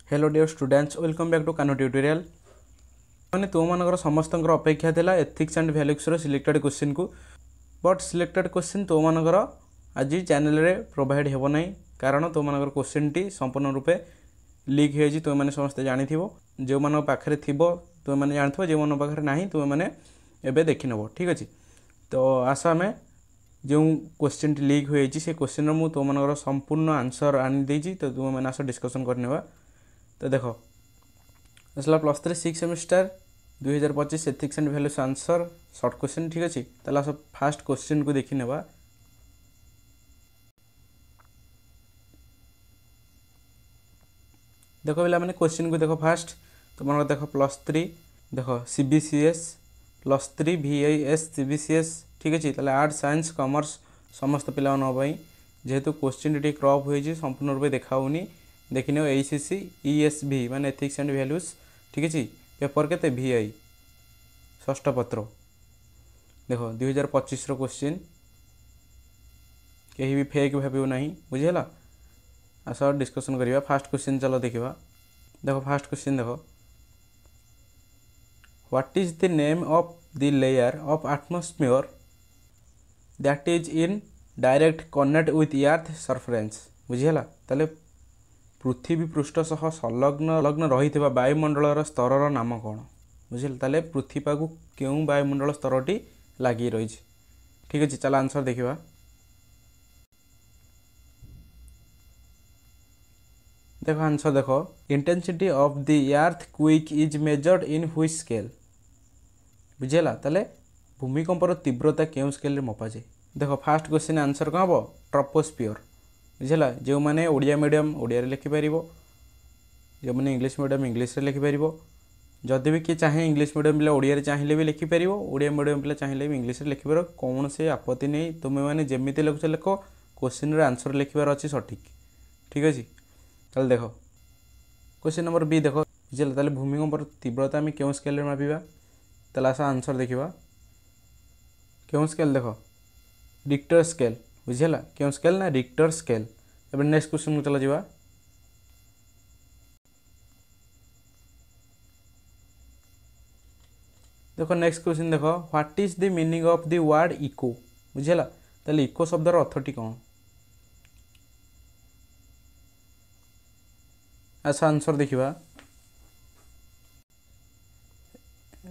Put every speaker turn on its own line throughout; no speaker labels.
Hello dear students welcome back to कानो tutorial मैंने तुम मानकर समस्त अपेक्षा था ethics and values selected question को बट सिलेक्टेड क्वेश्चन तुम मानकर आज चैनल रे प्रोवाइड हेबो नहीं कारण तुम मानकर क्वेश्चन टी संपूर्ण रूपे लीक हो तुम मैंने समस्ते जानी जो मान पाखे थी तुम मैंने जानथ जो मन पाखे ना तुम मैंने एवं देखी नब ठीक अच्छे तो आस आम जो क्वेश्चन टी लीक हो से क्वेश्चन मुझे तुम मानकर संपूर्ण आंसर आनी तो तुम मैंने आस डिस्कसन करने तो देख आसला +3 6 semester 2025 ethics and values answer short question ठीक अच्छे ताला सब फास्ट क्वेश्चन को देखी नेबा देखो पिला मैंने क्वेश्चन को देखो फास्ट तो मन देख +3 देख CBCS +3 VIS CBCS ठीक अच्छे ताले आर्ट्स साइंस कॉमर्स समस्त पिला जेहेतु क्वेश्चन टी क्रॉप हो संपूर्ण रूप देखाऊनी देखने ACC ESV मान एथिक्स एंड वैल्यूज ठीक अच्छे पेपर के VI षष्ठ पत्र देख 2025 क्वेश्चन कहीं भी फेक भाव ना बुझेगा आस डिस्कसन करवा फास्ट क्वेश्चन चलो देखा देख फास्ट क्वेश्चन देख what is the name of the layer of atmosphere that is in direct connect with earth surface बुझेगा ताले पृथ्वी पृष्ठ सह संलग्न रही वायुमंडल स्तर नाम कौन बुझे ताले पृथ्वी को क्यों वायुमंडल स्तरटी लगी रही ठीक अच्छे चल आंसर देखा देख आंसर देख intensity of the earthquake is measured in which scale बुझेगा ताले भूमिकंपर तीव्रता क्यों स्केल मपा जाए देख फास्ट क्वेश्चन आंसर कौन हम ट्रोपोस्फियर बुझेगा जो मैंने ओडिया मीडियम ओडिया लिखिपर जो मैंने इंग्लिश मीडियम इंग्लिश लिखिपर जदि भी किए चाहे इंग्लिश मीडियम पिला ओडिया चाहिए भी लिखिपर ओडिया मीडियम पिला चाहिए भी इंग्लिश लिखिपर कौन से आपत्ति नहीं तुम्हें मैंने जमी लिखुच लिख क्वेश्चन आंसर लिखार अच्छी सठिक ठीक अच्छे चल देख क्वेश्चन नंबर बी देख बुझे ताले भूमिकंपर तीव्रता आम क्यों स्केल मापिबा ताले आस आंसर देखा क्यों स्केल देख रिक्टर स्केल बुझेगा क्यों स्केल ना रिक्टर स्केल अब नेक्स्ट क्वेश्चन को चला जावा देखो नेक्स्ट क्वेश्चन देख what is the meaning of the word eco बुझेगा ताले इको शब्दर अर्थटी कौन अच्छा आंसर देखा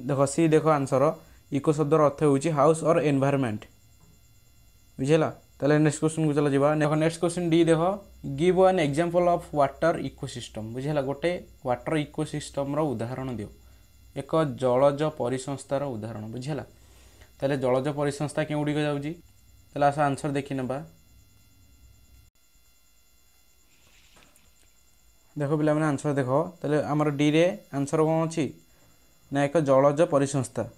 देख सी देख आंसर इको शब्दर अर्थ होची हाउस और एनवायरनमेंट बुझेगा ताले नेक्स्ट क्वेश्चन को चला जावा देखो नेक्स्ट क्वेश्चन डी देख give an example of water ecosystem बुझेगा गोटे वाटर इकोसिस्टम रो उदाहरण दियो एक जलज परिसंस्थार उदाहरण बुझेगा ताले जलज परिसंस्था क्यों गुड़िक जाऊँगी ताले आस आंसर देखी नेबा देख पिला मैंने आंसर देख ताले आमर डी रे आंसर कौन अच्छी ना एक जलज परिसंस्था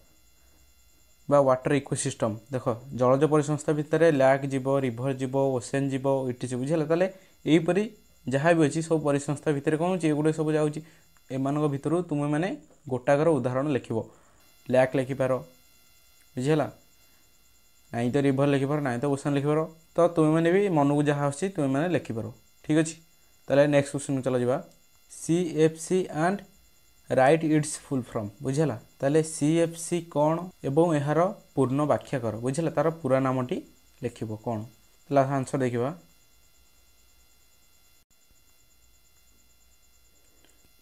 बा वाटर इकोसिस्टम देख जलज परिसंस्था भितर लैक जीव रिभर जीव ओसेन जीव इटी बुझेगा ताले यहीपरी जहाँ भी अच्छी सब परिसंस्था भितर कौन ये गुड़े सब जाऊँगी एमान भितर तुम्हें मैंने गोटाकर उदाहरण लिख लैक लिखिपार बुझेगा ना तो रिभर लिखिपार ना तो ओसेन लिखिपार तो तुम्हें मैंने भी मन को जहाँ आसी तुम्हें मैंने लिखिपार ठीक अच्छे ताले नेक्स्ट क्वेश्चन चला जावा CFC and write its full form बुझेगा ताले CFC कौन एवं यार पूर्ण व्याख्या कर बुझेगा तार पूरा नामटी लिख कौन ताले आंसर देखा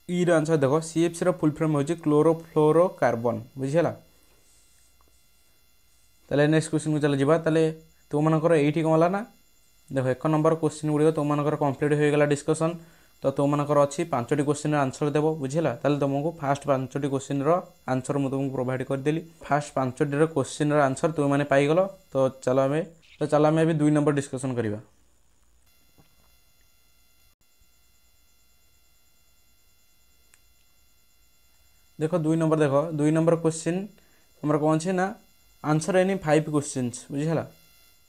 ई आंसर देख CFC फुल फॉर्म हो क्लोरोफ्लोरोकार्बन बुझेगा ताले नेक्स्ट क्वेश्चन को चला जावा ताले तुम मनकर एठी कौन है ना देख एक नंबर क्वेश्चन गुड़िक तुम मनकर कंप्लीट हो गला डिस्कसन तो तुम मनकर अच्छी 5टी क्वेश्चन आंसर देव बुझेगा ताले तुमको फास्ट 5टी क्वेश्चन आंसर मुझे तुमको प्रोवाइड करदेली फास्ट 5टी क्वेश्चन आंसर तुम मैंने पाईगल तो चलो आम अभी 2 नंबर डिस्कसन करवा देख 2 नंबर देख 2 नंबर क्वेश्चन हमारे कौन अच्छे ना आंसर एनी 5 क्वेश्चंस बुझेगा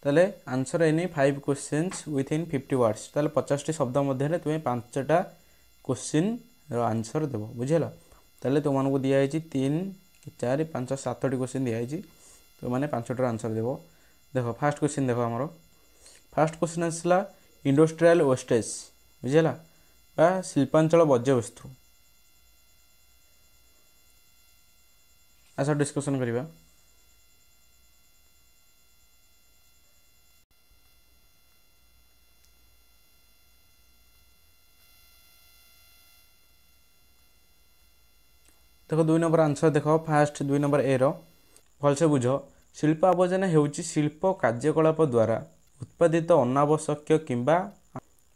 ताले answer any 5 questions with in 50 words ताले 50टी शब्द मध्य तुम्हें 5टा क्वेश्चन आंसर देव बुझेगा ताले तुमको दिखाई 3 4 5 7टी क्वेश्चन दिखाई तो मैंने 5टा आंसर देव देख फास्ट क्वेश्चन देख आमर फास्ट क्वेश्चन आसला इंडस्ट्रियल वेस्टेज बुझेगा बा शिल्पांचल वर्ज्यवस्तु। आस डिस्कसन करवा। देख 2 नंबर आंसर देख फास्ट 2 नंबर ए रो भलसे बुझ। शिल्प आवर्जना हेउची शिल्प कार्यकलाप द्वारा उत्पादित अनावश्यक किंबा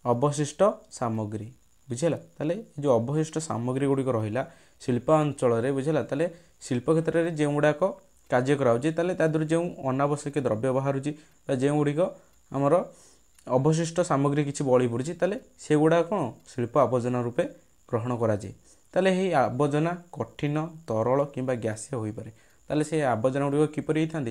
अवशिष्ट सामग्री बुझेगा। ताले जो अवशिष्ट सामग्री गुड़िक रहा शिल्पांचल बुझेगा ताले शिल्प क्षेत्र में जो गुड़ाक कार्य कर जो अनावश्यक द्रव्य बाहर जो गुड़िक आमर अवशिष्ट सामग्री किसी बड़ी पड़ी से गुड़ा कौन शिल्प आवर्जना रूपे ग्रहण कराए। ताले ही आवर्जना कठिन तरल किंबा गैसीय हो पारे। ताले से आवर्जना गुड़िक किपर होता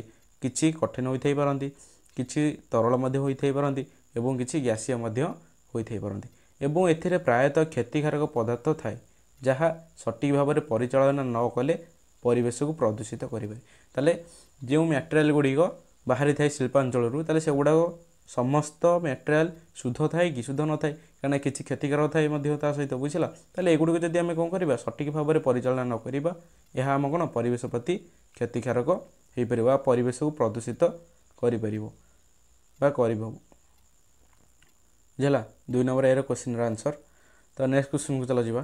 किसी कठिन होई पारती किसी तरल होई पारती एवं किसी गैसीय होई पारती एवं एथिरे प्रायतः क्षतिकारक पदार्थ थाए जहाँ सटीक भाव में परिचालना न कले परिवेश को प्रदूषित करें। ताले जो मटेरियल गुड़िक बाहरी थाए शिल्पांचल ताले से गुड़ाक समस्त मटेरियल शुद्ध थाए कि शुद्ध न थाए कहीं किसी क्षतिकारक थाए सहित बुझला। ताले एगुड़िक जदि आम कौन करवा सटीक भाव में परिचालना न करवा यह आम कौन परिवेश प्रति क्षतिकारक हो पार परिवेश को प्रदूषित कर बुझला। 2 नंबर ए क्वेश्चन आंसर। तो नेक्स्ट क्वेश्चन को चला जावा।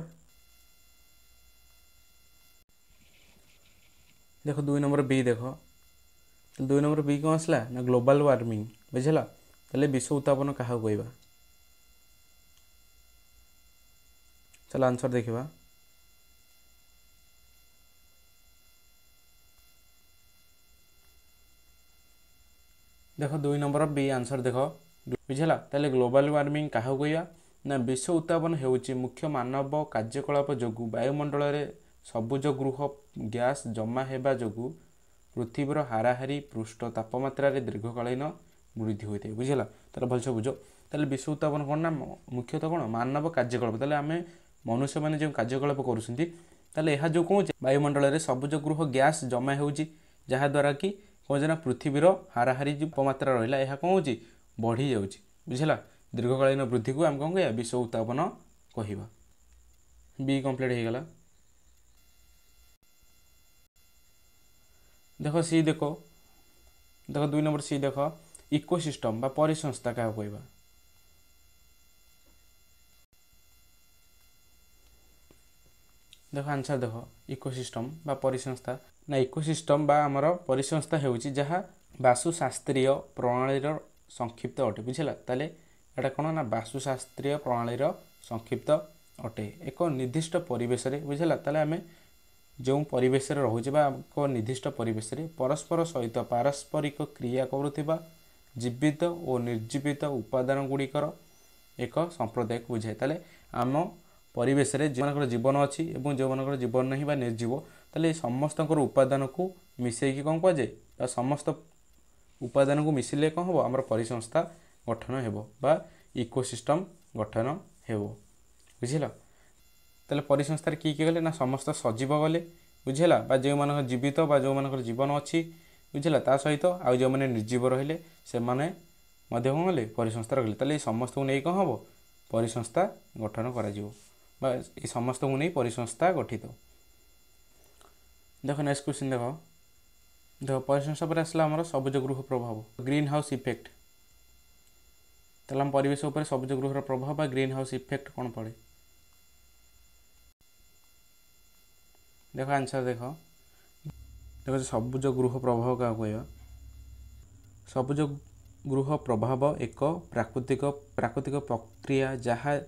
देख 2 नंबर बी देख 2 नंबर बी कौन आसला ना ग्लोबल वार्मिंग बुझला। ताले विश्व उत्तापन क्या कहवा चल आंसर देखा। देख 2 नंबर बी आंसर देख बुझला। ताले ग्लोबल वार्मिंग क्या कहवा ना विश्व उत्तापन हेउची मुख्य मानव कार्यकलाप जोगु वायुमंडल रे सबुज गृह गैस जमा हेबा जोगु पृथ्वीर हाराहारी पृष्ठ तापमात्रा रे दीर्घकालीन वृद्धि होता है बुझला। तार भलसे बुझ। ताले विश्व उत्तापन कौन ना मुख्यतः कौन मानव कार्यकलाप। ताले आम मनुष्य मैंने जो कार्यकलाप करुँचे यह जो कौन वायुमंडल रे सबुज गृह गैस जमा हो जहाँद्वारा कि कौन ना पृथ्वीर हाराहारी जो तापमात्रा रहा है कौन हो बढ़ी जाऊँगी बुझला। दीर्घकालीन वृद्धि को आम कौन कह विश्व उत्तापन कहवा। बी कंप्लीट हो गला। देख सी देख 2 नंबर सी देख इकोसिस्टम बा परिसंस्था क्या कहवा। देख आंसर देख इकोसिस्टम बा परिसंस्था ना इकोसिस्टम बा आमर परिसंस्था हेउची जहाँ वास्तुशास्त्रीय प्रणालीर संक्षिप्त अटे बुझला। ताले एटा कौन ना वास्तुशास्त्रीय प्रणालीर संक्षिप्त अटे एक निर्दिष्ट परिवेश बुझला। ताले आम जो परिवेश रोचे एक निर्दिष्ट परिवेश परस्पर सहित पारस्परिक क्रिया करुवा जीवित और निर्जीवित उपादान गुड़िकर एक संप्रदाय को बुझाए। ताले आम परिवेश जो जीवन अच्छी और जो मान जीवन नहीं बा निर्जीव ताले समस्त उपादान को मिसेक कौन कहुए समस्त उपादान को मिसिले कौन हम आम परिसंस्था गठन हो बा इकोसिस्टम गठन हो बुझला। ताले परिसंस्था किए गले ना समस्त सजीव गले बुझला बा जो मान जीवित बा जो मान जीवन अच्छी बुझला ता सहित आउ जो मैंने निर्जीव रहिले से माने मध्य कौन गले परिसंस्था रखले। ताले समस्त को नहीं कौन हम परिसंस्था गठन करा समस्त को नहीं परिसंस्था गठित। देख नेक्स्ट क्वेश्चन देख देख परिसंस्था पर आसला आमर सबुज गृह प्रभाव ग्रीन हाउस इफेक्ट। ताले हम परिवेश उपर सबुज गृहर प्रभाव बा ग्रीन हाउस इफेक्ट कौन पड़े। देख आंसर देख देख सबुज गृह प्रभाव क्या कहवा। सबुज गृह प्रभाव एक प्राकृतिक प्रक्रिया जहाँ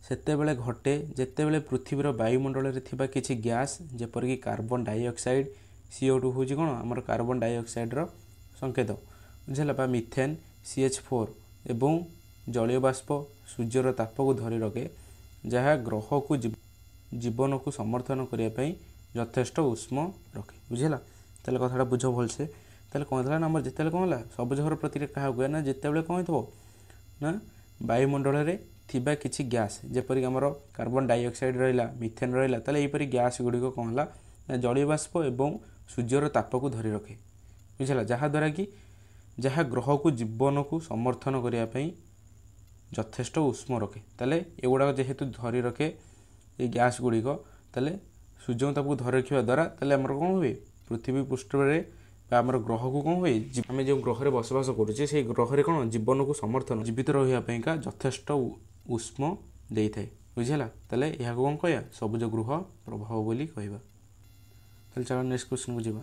सेतेबेले घटे जेतेबेले पृथ्वीर वायुमंडल रे थिबा किछि गैस जेपरिक कार्बन डाइऑक्साइड CO2 हूँ कौन आमर कार्बन डाइऑक्साइड रो संकेत बुझला बा मिथेन CH4 एवं जलीय बाष्प सूर्यर ताप को धरी रखे जहाँ ग्रह को जीवन को समर्थन करने यथेष्ट उष्म रखे बुझला। ताले कथाटा बुझ भलसे। ताले कौन था ना आम जिते कौन है सबुज घर प्रतिक्रिया क्या हुए ना जिते कौन हो ना वायुमंडल रे थिबा किछि गैस जेपरिक आमर कार्बन डाइऑक्साइड रहा मिथेन रहा ताले यहीपरि गैस गुड़िक कौन है ना जलीय बाष्प एवं सूर्यर ताप को धरी रखे बुझला। जहाँद्वारा कि जहाँ ग्रह को जीवन को समर्थन करने ଯଥେଷ୍ଟ ଉଷ୍ମ ରଖେ। ତାହେଲେ ଏଗୁଡ଼ାକ ଯେହେତୁ ଧରି ରଖେ ଏଇ ଗ୍ୟାସ୍ ଗୁଡ଼ିକ, ତାହେଲେ ସୂର୍ଯ୍ୟଙ୍କ ତାପକୁ ଧରି ରଖିବା ଦ୍ୱାରା ତାହେଲେ ଆମର କ'ଣ ହୁଏ, ପୃଥିବୀ ପୃଷ୍ଠରେ ବା ଆମର ଗ୍ରହକୁ କ'ଣ ହୁଏ, ଆମେ ଯେଉଁ ଗ୍ରହରେ ବସବାସ କରୁଛେ ସେଇ ଗ୍ରହରେ କ'ଣ ଜୀବନକୁ ସମର୍ଥନ ଜୀବିତ ରହିବା ପାଇଁକା ଯଥେଷ୍ଟ ଉଷ୍ମ ଦେଇଥାଏ। ବୁଝିହେଲା? ତାହେଲେ ଏହାକୁ କ'ଣ କହିବା, ସବୁଜ ଗୃହ ପ୍ରଭାବ ବୋଲି କହିବା। ତାହେଲେ ଚାଲ ନେକ୍ସଟ କ୍ୱେଶ୍ଚନକୁ ଯିବା।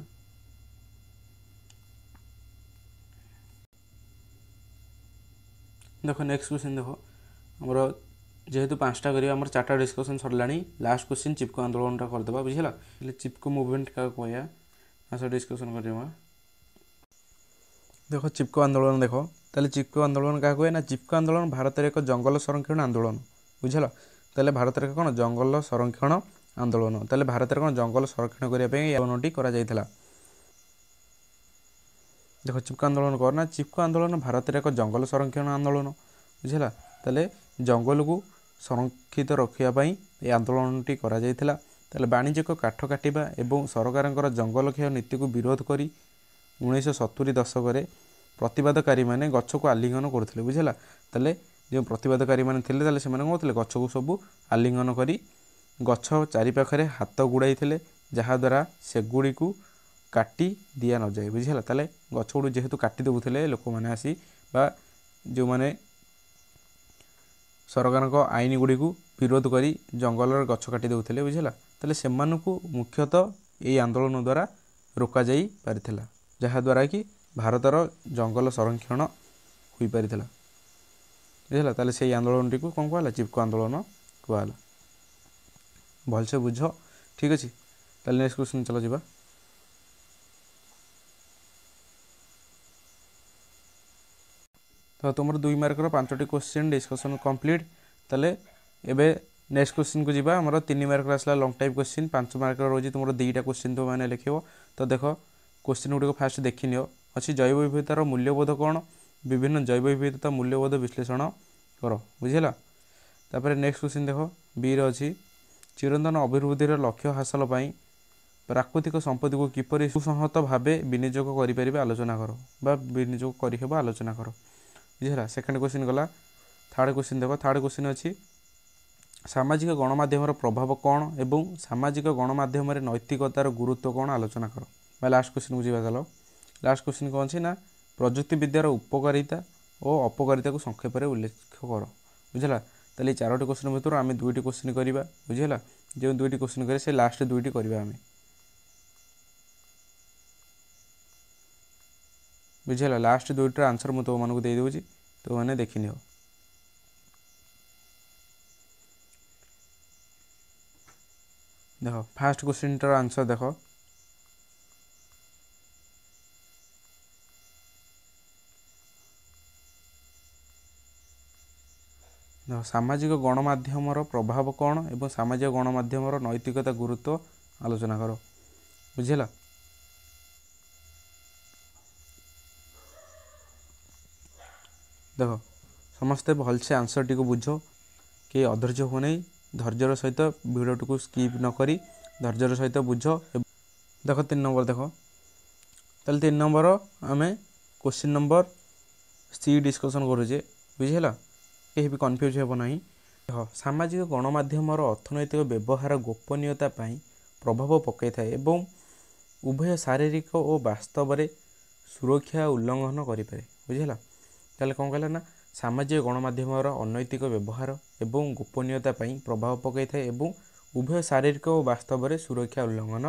ଦେଖ ନେକ୍ସଟ କ୍ୱେଶ୍ଚନ ଦେଖ, ଆମର ଯେହେତୁ 5ଟା କରିବା, ଆମର 4ଟା ଡିସ୍କସନ୍ ସରିଲାଣି। ଲାଷ୍ଟ କ୍ୱେଶ୍ଚନ ଚିପକୋ ଆନ୍ଦୋଳନଟା କରିଦେବା। ବୁଝିଲା? ହେଲେ ଚିପକୋ ମୁଭମେଣ୍ଟ କାହାକୁ କହିବା, ଆସ ଡିସ୍କସନ୍ କରିବା। ଦେଖ ଚିପକୋ ଆନ୍ଦୋଳନ ଦେଖ, ତାହେଲେ ଚିପକୋ ଆନ୍ଦୋଳନ କାହାକୁ ହୁଏ ନା, ଚିପକୋ ଆନ୍ଦୋଳନ ଭାରତରେ ଏକ ଜଙ୍ଗଲ ସଂରକ୍ଷଣ ଆନ୍ଦୋଳନ। ବୁଝିଲ? ତାହେଲେ ଭାରତରେ କ'ଣ ଜଙ୍ଗଲ ସଂରକ୍ଷଣ ଆନ୍ଦୋଳନ, ତାହେଲେ ଭାରତରେ କ'ଣ ଜଙ୍ଗଲ ସଂରକ୍ଷଣ କରିବା ପାଇଁ ଏହି ଆନ୍ଦୋଳନଟି କରାଯାଇଥିଲା। ଦେଖ ଚିପକୋ ଆନ୍ଦୋଳନ କ'ଣ ନା, ଚିପକୋ ଆନ୍ଦୋଳନ ଭାରତରେ ଏକ ଜଙ୍ଗଲ ସଂରକ୍ଷଣ ଆନ୍ଦୋଳନ। ବୁଝିଲା? ତାହେଲେ ଜଙ୍ଗଲକୁ ସଂରକ୍ଷିତ ରଖିବା ପାଇଁ ଏହି ଆନ୍ଦୋଳନଟି କରାଯାଇଥିଲା। ତାହେଲେ ବାଣିଜ୍ୟିକ କାଠ କାଟିବା ଏବଂ ସରକାରଙ୍କର ଜଙ୍ଗଲ କ୍ଷୟ ନୀତିକୁ ବିରୋଧ କରି 1970 ଦଶକରେ ପ୍ରତିବାଦକାରୀମାନେ ଗଛକୁ ଆଲିଙ୍ଗନ କରୁଥିଲେ। ବୁଝିଲା? ତାହେଲେ ଯେଉଁ ପ୍ରତିବାଦକାରୀମାନେ ଥିଲେ, ତାହେଲେ ସେମାନେ କ'ଣ କରୁଥିଲେ, ଗଛକୁ ସବୁ ଆଲିଙ୍ଗନ କରି ଗଛ ଚାରିପାଖରେ ହାତ ଗୁଡ଼ାଇଥିଲେ, ଯାହାଦ୍ୱାରା ସେଗୁଡ଼ିକୁ କାଟି ଦିଆ ନଯାଏ। ବୁଝିଲା? ତାହେଲେ ଗଛ ଗୁଡ଼ିକୁ ଯେହେତୁ କାଟି ଦେଉଥିଲେ ଲୋକମାନେ ଆସି, ବା ଯେଉଁମାନେ ସରକାରଙ୍କ ଆଇନ ଗୁଡ଼ିକୁ ବିରୋଧ କରି ଜଙ୍ଗଲରେ ଗଛ କାଟି ଦେଉଥିଲେ। ବୁଝିଲା? ତାହେଲେ ସେମାନଙ୍କୁ ମୁଖ୍ୟତଃ ଏହି ଆନ୍ଦୋଳନ ଦ୍ୱାରା ରୋକାଯାଇ ପାରିଥିଲା, ଯାହାଦ୍ୱାରା କି ଭାରତର ଜଙ୍ଗଲ ସଂରକ୍ଷଣ ହୋଇପାରିଥିଲା। ବୁଝିଲା? ତାହେଲେ ସେଇ ଆନ୍ଦୋଳନଟିକୁ କ'ଣ କୁହାହେଲା, ଚିପକୋ ଆନ୍ଦୋଳନ କୁହାହେଲା। ଭଲସେ ବୁଝ, ଠିକ୍ ଅଛି? ତାହେଲେ ନେକ୍ସଟ କ୍ୱେଶ୍ଚନ ଚାଲ ଯିବା। ତ ତୁମର 2 ମାର୍କର 5ଟି କ୍ୱେଶ୍ଚନ ଡିସ୍କସନ୍ କମ୍ପ୍ଲିଟ୍। ତାହେଲେ ଏବେ ନେକ୍ସଟ କ୍ୱେଶ୍ଚନକୁ ଯିବା। ଆମର 3 ମାର୍କର ଆସିଲା ଲଙ୍ଗ ଟାଇପ୍ କ୍ୱେଶ୍ଚନ, 5 ମାର୍କର ରହୁଛି ତୁମର 2ଟା କ୍ୱେଶ୍ଚନ ତୁମମାନେ ଲେଖିବ। ତ ଦେଖ କ୍ୱେଶ୍ଚନ ଗୁଡ଼ିକ ଫାଷ୍ଟ ଦେଖିନିଅ। ଅଛି ଜୈବ ବିବିଧତାର ମୂଲ୍ୟବୋଧ କ'ଣ, ବିଭିନ୍ନ ଜୈବ ବିବିଧତା ମୂଲ୍ୟବୋଧ ବିଶ୍ଳେଷଣ କର। ବୁଝିଲା? ତାପରେ ନେକ୍ସଟ କ୍ୱେଶ୍ଚନ ଦେଖ, ବିରେ ଅଛି ଚିରନ୍ତନ ଅଭିବୃଦ୍ଧିର ଲକ୍ଷ୍ୟ ହାସଲ ପାଇଁ ପ୍ରାକୃତିକ ସମ୍ପତ୍ତିକୁ କିପରି ସୁସଂହତ ଭାବେ ବିନିଯୋଗ କରିପାରିବେ ଆଲୋଚନା କର, ବା ବିନିଯୋଗ କରିହେବ ଆଲୋଚନା କର। ବୁଝିଲା? ସେକେଣ୍ଡ କ୍ୱେଶ୍ଚନ ଗଲା। ଥାର୍ଡ଼ କ୍ୱେଶ୍ଚନ ଦେଖ, ଥାର୍ଡ଼ କ୍ୱେଶ୍ଚନ ଅଛି ସାମାଜିକ ଗଣମାଧ୍ୟମର ପ୍ରଭାବ କ'ଣ ଏବଂ ସାମାଜିକ ଗଣମାଧ୍ୟମରେ ନୈତିକତାର ଗୁରୁତ୍ୱ କ'ଣ ଆଲୋଚନା କର। ବା ଲାଷ୍ଟ କ୍ୱେଶ୍ଚନକୁ ଯିବା। ଚାଲ ଲାଷ୍ଟ କ୍ୱେଶ୍ଚନ କ'ଣ ଅଛି ନା, ପ୍ରଯୁକ୍ତିବିଦ୍ୟାର ଉପକାରିତା ଓ ଅପକାରିତାକୁ ସଂକ୍ଷେପରେ ଉଲ୍ଲେଖ କର। ବୁଝିଲା? ତାହେଲେ এই 4ଟି କ୍ୱେଶ୍ଚନ ଭିତରୁ ଆମେ 2ଟି କ୍ୱେଶ୍ଚନ କରିବା। ବୁଝିଲା? ଯେଉଁ 2ଟି କ୍ୱେଶ୍ଚନ କରିବା ସେ ଲାଷ୍ଟ 2ଟି କରିବା ଆମେ। ବୁଝିଲା? ଲାଷ୍ଟ 2ଟିର ଆନ୍ସର ମୁଁ ତୁମମାନଙ୍କୁ ଦେଇଦେଉଛି, ତୁମମାନେ ଦେଖିନିଅ। ଦେଖ ଫାଷ୍ଟ କ୍ୱେଶ୍ଚନଟାର ଆନ୍ସର ଦେଖ, ସାମାଜିକ ଗଣମାଧ୍ୟମର ପ୍ରଭାବ କ'ଣ ଏବଂ ସାମାଜିକ ଗଣମାଧ୍ୟମର ନୈତିକତା ଗୁରୁତ୍ୱ ଆଲୋଚନା କର। ବୁଝିଲା? ଦେଖ ସମସ୍ତେ ଭଲସେ ଆନ୍ସରଟିକୁ ବୁଝ, କେହି ଅଧୈର୍ଯ୍ୟ ହୁଅ ନାହିଁ, ଧୈର୍ଯ୍ୟର ସହିତ ଭିଡ଼ିଓଟିକୁ ସ୍କିପ୍ ନ କରି ଧୈର୍ଯ୍ୟର ସହିତ ବୁଝ। ଦେଖ 3 ନମ୍ବର ଦେଖ, ତାହେଲେ 3 ନମ୍ବର ଆମେ କ୍ୱେଶ୍ଚିନ୍ ନମ୍ବର ସି ଡିସ୍କସନ୍ କରୁଛେ। ବୁଝିହେଲା? କେହି ବି କନଫ୍ୟୁଜ୍ ହେବ ନାହିଁ। ଦେଖ ସାମାଜିକ ଗଣମାଧ୍ୟମର ଅର୍ଥନୈତିକ ବ୍ୟବହାର ଗୋପନୀୟତା ପାଇଁ ପ୍ରଭାବ ପକାଇଥାଏ ଏବଂ ଉଭୟ ଶାରୀରିକ ଓ ବାସ୍ତବରେ ସୁରକ୍ଷା ଉଲ୍ଲଂଘନ କରିପାରେ। ବୁଝିହେଲା? ତାହେଲେ କ'ଣ କହିଲା ନା, ସାମାଜିକ ଗଣମାଧ୍ୟମର ଅନୈତିକ ବ୍ୟବହାର ଏବଂ ଗୋପନୀୟତା ପାଇଁ ପ୍ରଭାବ ପକାଇଥାଏ ଏବଂ ଉଭୟ ଶାରୀରିକ ଓ ବାସ୍ତବରେ ସୁରକ୍ଷା ଉଲ୍ଲଂଘନ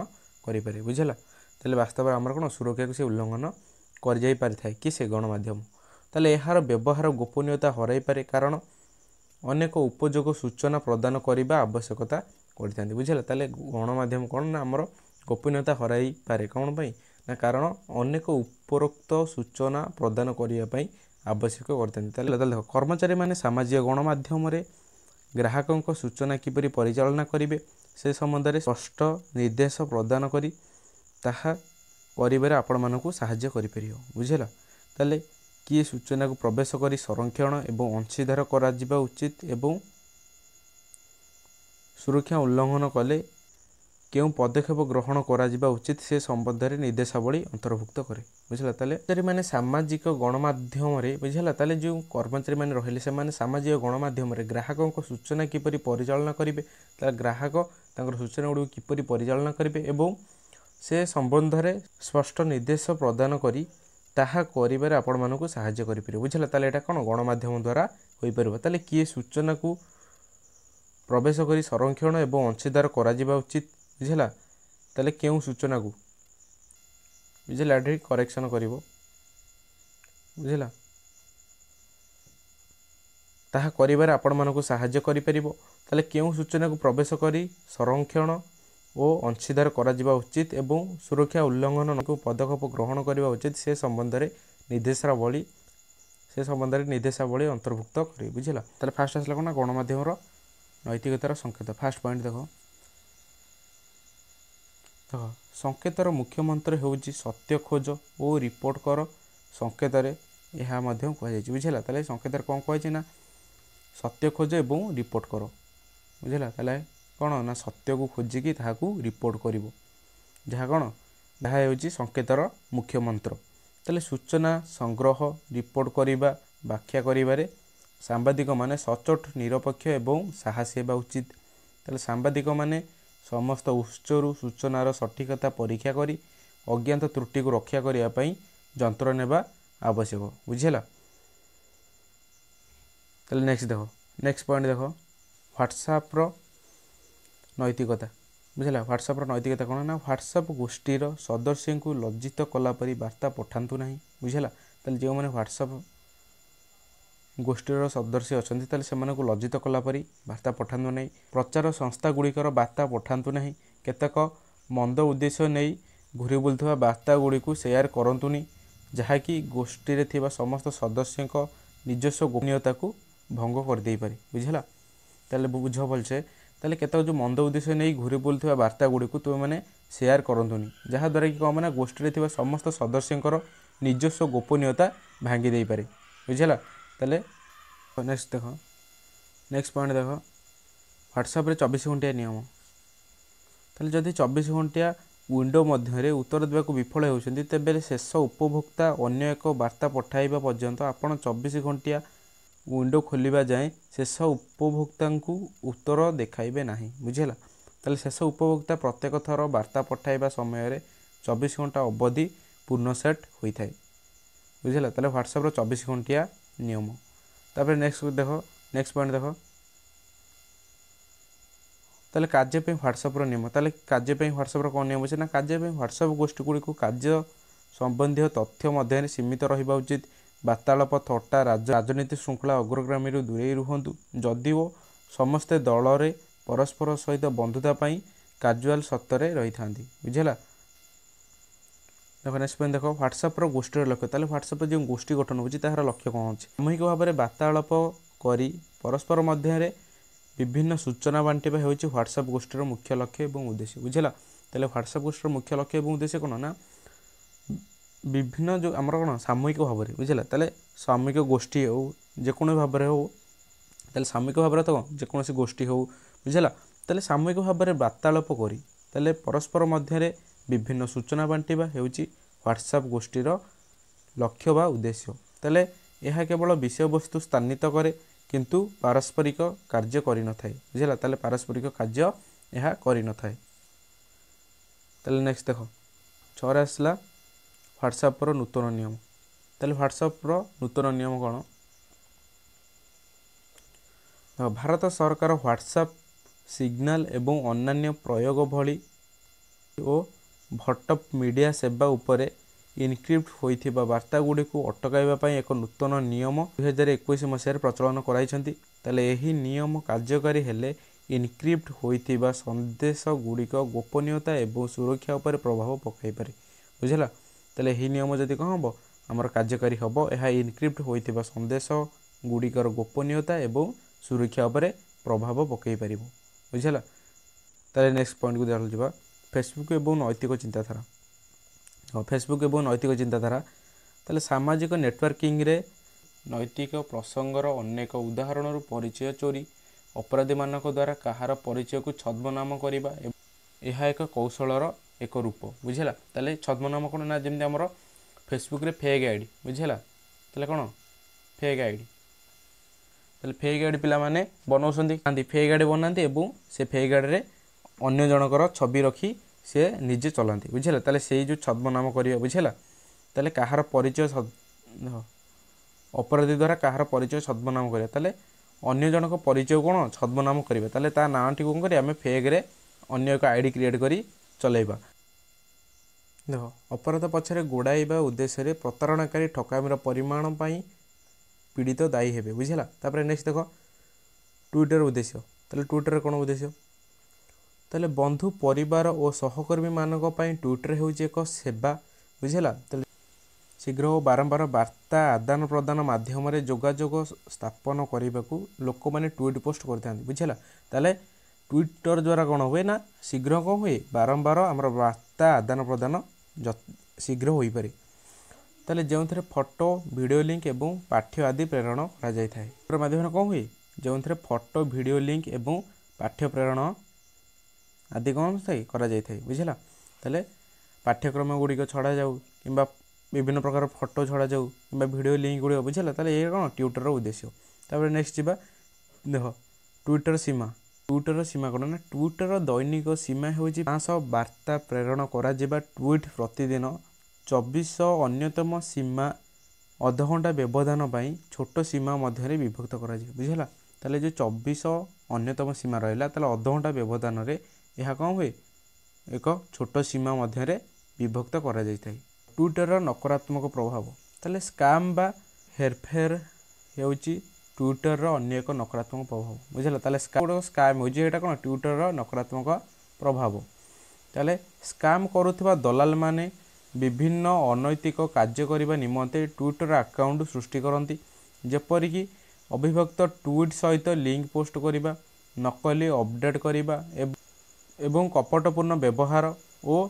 କରିପାରେ। ବୁଝିଲା? ତାହେଲେ ବାସ୍ତବରେ ଆମର କ'ଣ ସୁରକ୍ଷାକୁ ସେ ଉଲ୍ଲଂଘନ କରିଯାଇପାରିଥାଏ କି ସେ ଗଣମାଧ୍ୟମ। ତାହେଲେ ଏହାର ବ୍ୟବହାର ଗୋପନୀୟତା ହରାଇପାରେ, କାରଣ ଅନେକ ଉପଯୋଗ ସୂଚନା ପ୍ରଦାନ କରିବା ଆବଶ୍ୟକତା କରିଥାନ୍ତି। ବୁଝିଲା? ତାହେଲେ ଗଣମାଧ୍ୟମ କ'ଣ ନା ଆମର ଗୋପନୀୟତା ହରାଇପାରେ, କ'ଣ ପାଇଁ ନା କାରଣ ଅନେକ ଉପରୋକ୍ତ ସୂଚନା ପ୍ରଦାନ କରିବା ପାଇଁ ଆବଶ୍ୟକ କରିଥାନ୍ତି। ତାହେଲେ ଦେଖ କର୍ମଚାରୀମାନେ ସାମାଜିକ ଗଣମାଧ୍ୟମରେ ଗ୍ରାହକଙ୍କ ସୂଚନା କିପରି ପରିଚାଳନା କରିବେ ସେ ସମ୍ବନ୍ଧରେ ସ୍ପଷ୍ଟ ନିର୍ଦ୍ଦେଶ ପ୍ରଦାନ କରି ତାହା କରିବାରେ ଆପଣମାନଙ୍କୁ ସାହାଯ୍ୟ କରିପାରିବ। ବୁଝିଲା? ତାହେଲେ କିଏ ସୂଚନାକୁ ପ୍ରବେଶ କରି ସଂରକ୍ଷଣ ଏବଂ ଅଂଶୀଦାର କରାଯିବା ଉଚିତ ଏବଂ ସୁରକ୍ଷା ଉଲ୍ଲଂଘନ କଲେ କେଉଁ ପଦକ୍ଷେପ ଗ୍ରହଣ କରାଯିବା ଉଚିତ ସେ ସମ୍ବନ୍ଧରେ ନିର୍ଦ୍ଦେଶାବଳୀ ଅନ୍ତର୍ଭୁକ୍ତ କରେ। ବୁଝିଲା, ତାହେଲେ କର୍ମଚାରୀମାନେ ସାମାଜିକ ଗଣମାଧ୍ୟମରେ ବୁଝିଲା ତାହେଲେ ଯେଉଁ କର୍ମଚାରୀମାନେ ରହିଲେ ସେମାନେ ସାମାଜିକ ଗଣମାଧ୍ୟମରେ ଗ୍ରାହକଙ୍କ ସୂଚନା କିପରି ପରିଚାଳନା କରିବେ, ତାହେଲେ ଗ୍ରାହକ ତାଙ୍କର ସୂଚନା ଗୁଡ଼ିକୁ କିପରି ପରିଚାଳନା କରିବେ ଏବଂ ସେ ସମ୍ବନ୍ଧରେ ସ୍ପଷ୍ଟ ନିର୍ଦ୍ଦେଶ ପ୍ରଦାନ କରି ତାହା କରିବାରେ ଆପଣମାନଙ୍କୁ ସାହାଯ୍ୟ କରିପାରିବ। ବୁଝିଲା, ତାହେଲେ ଏଇଟା କ'ଣ ଗଣମାଧ୍ୟମ ଦ୍ୱାରା ହୋଇପାରିବ। ତାହେଲେ କିଏ ସୂଚନାକୁ ପ୍ରବେଶ କରି ସଂରକ୍ଷଣ ଏବଂ ଅଂଶୀଦାର କରାଯିବା ଉଚିତ, ବୁଝିଲା, ତାହେଲେ କେଉଁ ସୂଚନାକୁ, ବୁଝିଲା, ଏଠି କରେକ୍ସନ୍ କରିବ, ବୁଝିଲା, ତାହା କରିବାରେ ଆପଣମାନଙ୍କୁ ସାହାଯ୍ୟ କରିପାରିବ। ତାହେଲେ କେଉଁ ସୂଚନାକୁ ପ୍ରବେଶ କରି ସଂରକ୍ଷଣ ଓ ଅଂଶୀଦାର କରାଯିବା ଉଚିତ ଏବଂ ସୁରକ୍ଷା ଉଲ୍ଲଂଘନକୁ ପଦକ୍ଷେପ ଗ୍ରହଣ କରିବା ଉଚିତ ସେ ସମ୍ବନ୍ଧରେ ନିର୍ଦ୍ଦେଶାବଳୀ ଅନ୍ତର୍ଭୁକ୍ତ କରିବେ। ବୁଝିଲା, ତାହେଲେ ଫାଷ୍ଟ ଆସିଲା କ'ଣ ନା ଗଣମାଧ୍ୟମର ନୈତିକତାର ସଂକେତ। ଫାଷ୍ଟ ପଏଣ୍ଟ ଦେଖ ସଂକେତର ମୁଖ୍ୟ ମନ୍ତ୍ର ହେଉଛି ସତ୍ୟ ଖୋଜ ଓ ରିପୋର୍ଟ କର। ସଂକେତରେ ଏହା ମଧ୍ୟ କୁହାଯାଇଛି। ବୁଝିଲା, ତାହେଲେ ସଂକେତରେ କ'ଣ କୁହାଯାଇଛି ନା ସତ୍ୟ ଖୋଜ ଏବଂ ରିପୋର୍ଟ କର। ବୁଝିଲା, ତାହେଲେ କ'ଣ ନା ସତ୍ୟକୁ ଖୋଜିକି ତାହାକୁ ରିପୋର୍ଟ କରିବ, ଯାହା କ'ଣ ତାହା ହେଉଛି ସଂକେତର ମୁଖ୍ୟ ମନ୍ତ୍ର। ତାହେଲେ ସୂଚନା ସଂଗ୍ରହ, ରିପୋର୍ଟ କରିବା, ବ୍ୟାଖ୍ୟା କରିବାରେ ସାମ୍ବାଦିକମାନେ ସଚ୍ଚୋଟ, ନିରପେକ୍ଷ ଏବଂ ସାହସୀ ହେବା ଉଚିତ। ତାହେଲେ ସାମ୍ବାଦିକମାନେ ସମସ୍ତ ଉତ୍ସରୁ ସୂଚନାର ସଠିକତା ପରୀକ୍ଷା କରି ଅଜ୍ଞାତ ତ୍ରୁଟିକୁ ରକ୍ଷା କରିବା ପାଇଁ ଯନ୍ତ୍ର ନେବା ଆବଶ୍ୟକ। ବୁଝିଲା, ତାହେଲେ ନେକ୍ସଟ ପଏଣ୍ଟ ଦେଖ ହ୍ୱାଟ୍ସଆପ୍ର ନୈତିକତା। ବୁଝିଲା, ହ୍ୱାଟ୍ସଆପ୍ର ନୈତିକତା କ'ଣ ନା ହ୍ୱାଟ୍ସଆପ୍ ଗୋଷ୍ଠୀର ସଦସ୍ୟଙ୍କୁ ଲଜ୍ଜିତ କଲା ପରି ବାର୍ତ୍ତା ପଠାନ୍ତୁ ନାହିଁ। ବୁଝିଲା, ତାହେଲେ ଯେଉଁମାନେ ହ୍ୱାଟ୍ସଆପ୍ ଗୋଷ୍ଠୀର ସଦସ୍ୟ ଅଛନ୍ତି ତାହେଲେ ସେମାନଙ୍କୁ ଲଜ୍ଜିତ କଲା ପରି ବାର୍ତ୍ତା ପଠାନ୍ତୁ ନାହିଁ। ପ୍ରଚାର ସଂସ୍ଥା ଗୁଡ଼ିକର ବାର୍ତ୍ତା ପଠାନ୍ତୁ ନାହିଁ। କେତେକ ମନ୍ଦ ଉଦ୍ଦେଶ୍ୟ ନେଇ ଘୁରି ବୁଲୁଥିବା ବାର୍ତ୍ତା ଗୁଡ଼ିକୁ ସେୟାର କରନ୍ତୁନି, ଯାହାକି ଗୋଷ୍ଠୀରେ ଥିବା ସମସ୍ତ ସଦସ୍ୟଙ୍କ ନିଜସ୍ୱ ଗୋପନୀୟତାକୁ ଭଙ୍ଗ କରିଦେଇପାରେ। ବୁଝିଲା, ତାହେଲେ ବୁଝ ଭଲସେ। ତାହେଲେ କେତେକ ଯେଉଁ ମନ୍ଦ ଉଦ୍ଦେଶ୍ୟ ନେଇ ଘୁରି ବୁଲୁଥିବା ବାର୍ତ୍ତା ଗୁଡ଼ିକୁ ତୁମେମାନେ ସେୟାର କରନ୍ତୁନି, ଯାହାଦ୍ୱାରା କି କ'ଣ ମାନେ ଗୋଷ୍ଠୀରେ ଥିବା ସମସ୍ତ ସଦସ୍ୟଙ୍କର ନିଜସ୍ୱ ଗୋପନୀୟତା ଭାଙ୍ଗି ଦେଇପାରେ। ବୁଝିଲା, ତାହେଲେ ନେକ୍ସଟ ପଏଣ୍ଟ ଦେଖ ହ୍ୱାଟ୍ସଆପ୍ରେ 24 ଘଣ୍ଟିଆ ନିୟମ। ତାହେଲେ ଯଦି 24 ଘଣ୍ଟିଆ ୱିଣ୍ଡୋ ମଧ୍ୟରେ ଉତ୍ତର ଦେବାକୁ ବିଫଳ ହେଉଛନ୍ତି ତେବେ ଶେଷ ଉପଭୋକ୍ତା ଅନ୍ୟ ଏକ ବାର୍ତ୍ତା ପଠାଇବା ପର୍ଯ୍ୟନ୍ତ ଆପଣ 24 ଘଣ୍ଟିଆ ୱିଣ୍ଡୋ ଖୋଲିବା ଯାଏଁ ଶେଷ ଉପଭୋକ୍ତାଙ୍କୁ ଉତ୍ତର ଦେଖାଇବେ ନାହିଁ। ବୁଝିଲା, ତାହେଲେ ଶେଷ ଉପଭୋକ୍ତା ପ୍ରତ୍ୟେକ ଥର ବାର୍ତ୍ତା ପଠାଇବା ସମୟରେ 24 ଘଣ୍ଟା ଅବଧି ପୂର୍ଣ୍ଣ ସେଟ୍ ହୋଇଥାଏ। ବୁଝିଲା, ତାହେଲେ ହ୍ୱାଟ୍ସଆପ୍ର 24 ଘଣ୍ଟିଆ ନିୟମ। ତାପରେ ନେକ୍ସଟ ପଏଣ୍ଟ ଦେଖ ତାହେଲେ କାର୍ଯ୍ୟ ପାଇଁ ହ୍ୱାଟ୍ସଆପ୍ର ନିୟମ। ତାହେଲେ କାର୍ଯ୍ୟ ପାଇଁ ହ୍ୱାଟ୍ସଆପ୍ର କ'ଣ ନିୟମ ଅଛି ନା କାର୍ଯ୍ୟ ପାଇଁ ହ୍ୱାଟ୍ସଆପ୍ ଗୋଷ୍ଠୀ ଗୁଡ଼ିକୁ କାର୍ଯ୍ୟ ସମ୍ବନ୍ଧୀୟ ତଥ୍ୟ ମଧ୍ୟରେ ସୀମିତ ରହିବା ଉଚିତ। ବାର୍ତ୍ତାଳାପ, ଥଟ୍ଟା, ରାଜନୀତି ଶୃଙ୍ଖଳା ଅଗ୍ରଗାମୀରୁ ଦୂରେଇ ରୁହନ୍ତୁ। ଯଦିଓ ସମସ୍ତେ ଦଳରେ ପରସ୍ପର ସହିତ ବନ୍ଧୁତା ପାଇଁ କାଜୁଆଲ ସତ୍ତରେ ରହିଥାନ୍ତି। ବୁଝିଲା, ନେକ୍ସଟ ପଏଣ୍ଟ ଦେଖ ହ୍ୱାଟ୍ସଆପ୍ର ଗୋଷ୍ଠୀର ଲକ୍ଷ୍ୟ। ତାହେଲେ ହ୍ୱାଟ୍ସଆପ୍ର ଯେଉଁ ଗୋଷ୍ଠୀ ଗଠନ ହେଉଛି ତାହାର ଲକ୍ଷ୍ୟ କ'ଣ ଅଛି? ସାମୂହିକ ଭାବରେ ବାର୍ତ୍ତାଳାପ କରି ପରସ୍ପର ମଧ୍ୟରେ ବିଭିନ୍ନ ସୂଚନା ବାଣ୍ଟିବା ହେଉଛି ହ୍ୱାଟ୍ସଆପ୍ ଗୋଷ୍ଠୀର ମୁଖ୍ୟ ଲକ୍ଷ୍ୟ ଏବଂ ଉଦ୍ଦେଶ୍ୟ। ବୁଝିଲା, ତାହେଲେ ହ୍ୱାଟ୍ସଆପ୍ ଗୋଷ୍ଠୀର ମୁଖ୍ୟ ଲକ୍ଷ୍ୟ ଏବଂ ଉଦ୍ଦେଶ୍ୟ କ'ଣ ନା ବିଭିନ୍ନ ଯେଉଁ ଆମର କ'ଣ ସାମୂହିକ ଭାବରେ। ବୁଝିଲା, ତାହେଲେ ସାମୂହିକ ଗୋଷ୍ଠୀ ହେଉ ଯେକୌଣସି ଭାବରେ ହେଉ, ତାହେଲେ ସାମୂହିକ ଭାବରେ ତ ଯେକୌଣସି ଗୋଷ୍ଠୀ ହେଉ। ବୁଝିଲା, ତାହେଲେ ସାମୂହିକ ଭାବରେ ବାର୍ତ୍ତାଳାପ କରି ତାହେଲେ ପରସ୍ପର ମଧ୍ୟରେ ବିଭିନ୍ନ ସୂଚନା ବାଣ୍ଟିବା ହେଉଛି ହ୍ୱାଟ୍ସଆପ୍ ଗୋଷ୍ଠୀର ଲକ୍ଷ୍ୟ ବା ଉଦ୍ଦେଶ୍ୟ। ତାହେଲେ ଏହା କେବଳ ବିଷୟବସ୍ତୁ ସ୍ଥାନିତ କରେ କିନ୍ତୁ ପାରସ୍ପରିକ କାର୍ଯ୍ୟ କରିନଥାଏ। ବୁଝିଲା, ତାହେଲେ ପାରସ୍ପରିକ କାର୍ଯ୍ୟ ଏହା କରିନଥାଏ। ତାହେଲେ ନେକ୍ସଟ ଦେଖ 6ରେ ଆସିଲା ହ୍ୱାଟ୍ସଆପ୍ର ନୂତନ ନିୟମ। ତାହେଲେ ହ୍ୱାଟ୍ସଆପ୍ର ନୂତନ ନିୟମ କ'ଣ? ଭାରତ ସରକାର ହ୍ୱାଟ୍ସଆପ୍, ସିଗ୍ନାଲ ଏବଂ ଅନ୍ୟାନ୍ୟ ପ୍ରୟୋଗ ଭଳି ଓ ଭଟଅପ୍ ମିଡ଼ିଆ ସେବା ଉପରେ ଇନକ୍ରିପ୍ଟ ହୋଇଥିବା ବାର୍ତ୍ତା ଗୁଡ଼ିକୁ ଅଟକାଇବା ପାଇଁ ଏକ ନୂତନ ନିୟମ 2021 ମସିହାରେ ପ୍ରଚଳନ କରାଇଛନ୍ତି। ତାହେଲେ ଏହି ନିୟମ କାର୍ଯ୍ୟକାରୀ ହେଲେ ଇନକ୍ରିପ୍ଟ ହୋଇଥିବା ସନ୍ଦେଶ ଗୁଡ଼ିକ ଗୋପନୀୟତା ଏବଂ ସୁରକ୍ଷା ଉପରେ ପ୍ରଭାବ ପକାଇପାରେ। ବୁଝିଲା, ତାହେଲେ ଏହି ନିୟମ ଯଦି କ'ଣ ହେବ ଆମର କାର୍ଯ୍ୟକାରୀ ହେବ, ଏହା ଇନକ୍ରିପ୍ଟ ହୋଇଥିବା ସନ୍ଦେଶ ଗୁଡ଼ିକର ଗୋପନୀୟତା ଏବଂ ସୁରକ୍ଷା ଉପରେ ପ୍ରଭାବ ପକାଇ ପାରିବ। ବୁଝିଲା, ତାହେଲେ ନେକ୍ସଟ ପଏଣ୍ଟକୁ ଯିବା ଫେସବୁକ୍ ଏବଂ ନୈତିକ ଚିନ୍ତାଧାରା। ଫେସବୁକ୍ ଏବଂ ନୈତିକ ଚିନ୍ତାଧାରା। ତାହେଲେ ସାମାଜିକ ନେଟୱାର୍କିଂରେ ନୈତିକ ପ୍ରସଙ୍ଗର ଅନେକ ଉଦାହରଣରୁ ପରିଚୟ ଚୋରି, ଅପରାଧୀମାନଙ୍କ ଦ୍ୱାରା କାହାର ପରିଚୟକୁ ଛଦ୍ମନାମ କରିବା यह एक कौशलर एक रूप बुझेगा। ताले छद्मनाम कौन ना जमी आम फेसबुक रे फेक आईडी बुझेगा। ताले कौन फेक आईडी ताले फेक आईडी पिला माने बनाउछन्ती फेक आईडी बनाती एवं से फेक आईडी रे अन्य जनकर छवि रखी से निजे चलाती बुझेगा। ताले से जो छद्मनाम करिया बुझेगा। ताले कहार परिचय अपराधी द्वारा कहार परिचय छद्मनाम करिया ताले अन्य जनक परिचय कौन छद्मनाम करिया ताले ता नाटी कौन करिया आमे फेक रे अन्य एक आईडी क्रिएट करी चलेबा। देखो अपराध पछरे गोड़ाइबा उद्देश्य प्रतारणाकारी ठकामीर परिमाण पाई पीड़ित दायी हेबे बुझेगा। तापर नेक्स्ट देखो ट्विटर उद्देश्य ताले ट्विटर कौन उद्देश्य ताले बंधु परिवार और सहकर्मी मानक पई ट्विटर हेउची एक सेवा बुझेगा। ताले शीघ्र और बारंबार वार्ता आदान प्रदान माध्यम जोगाजोग स्थापन करने को लोक मैंने ट्वीट पोस्ट करते बुझेगा। ताले ट्विटर द्वारा कौन हुए ना शीघ्र कौन हुए बारंबार आमर वार्ता आदान प्रदान शीघ्र हो पारे। ताले जो थे फोटो वीडियो लिंक एवं पाठ्य आदि प्रेरण कर माध्यम कौन हुए जो थे फोटो वीडियो लिंक एवं पाठ्य प्रेरण आदि कौन थे करा बुझेगा। ताले पाठ्यक्रम गुड़िक छड़ा जाऊ कि विभिन्न प्रकार फोटो छड़ा जाऊ कि वीडियो लिंक गुड़ बुझेगा। ताले ये कौन ट्विटर उद्देश्य। तापर नेक्स्ट जा देख ट्विटर सीमा ट्विटर सीमा कौन ना ट्विटर दैनिक सीमा हूँ 500 वार्ता प्रेरण करा ट्वीट प्रतिदिन 2400 अन्यतम सीमा अध घंटा व्यवधान पाई छोट सीमा मध्य विभक्त करा बुझेगा। ताले जो 2400 अन्यतम सीमा रहा ताले अध घंटा व्यवधान रे यह कौन हुए एक छोट सीमा मध्य विभक्त करा ट्विटर नकारात्मक प्रभाव ताले स्काम बा हेरफेर होउची ट्विटर अन्य एक नकारात्मक प्रभाव बुझेगा। ताले स्काम हो कौन ट्विटर नकारात्मक प्रभाव ताले स्काम करुवा दलाल माने विभिन्न अनैतिक कार्य करने निमंते ट्विटर अकाउंट सृष्टि करती जेपरिक अभिभक्त ट्वीट सहित लिंक पोस्ट करने नकली अपडेट करने एवं कपटपूर्ण व्यवहार और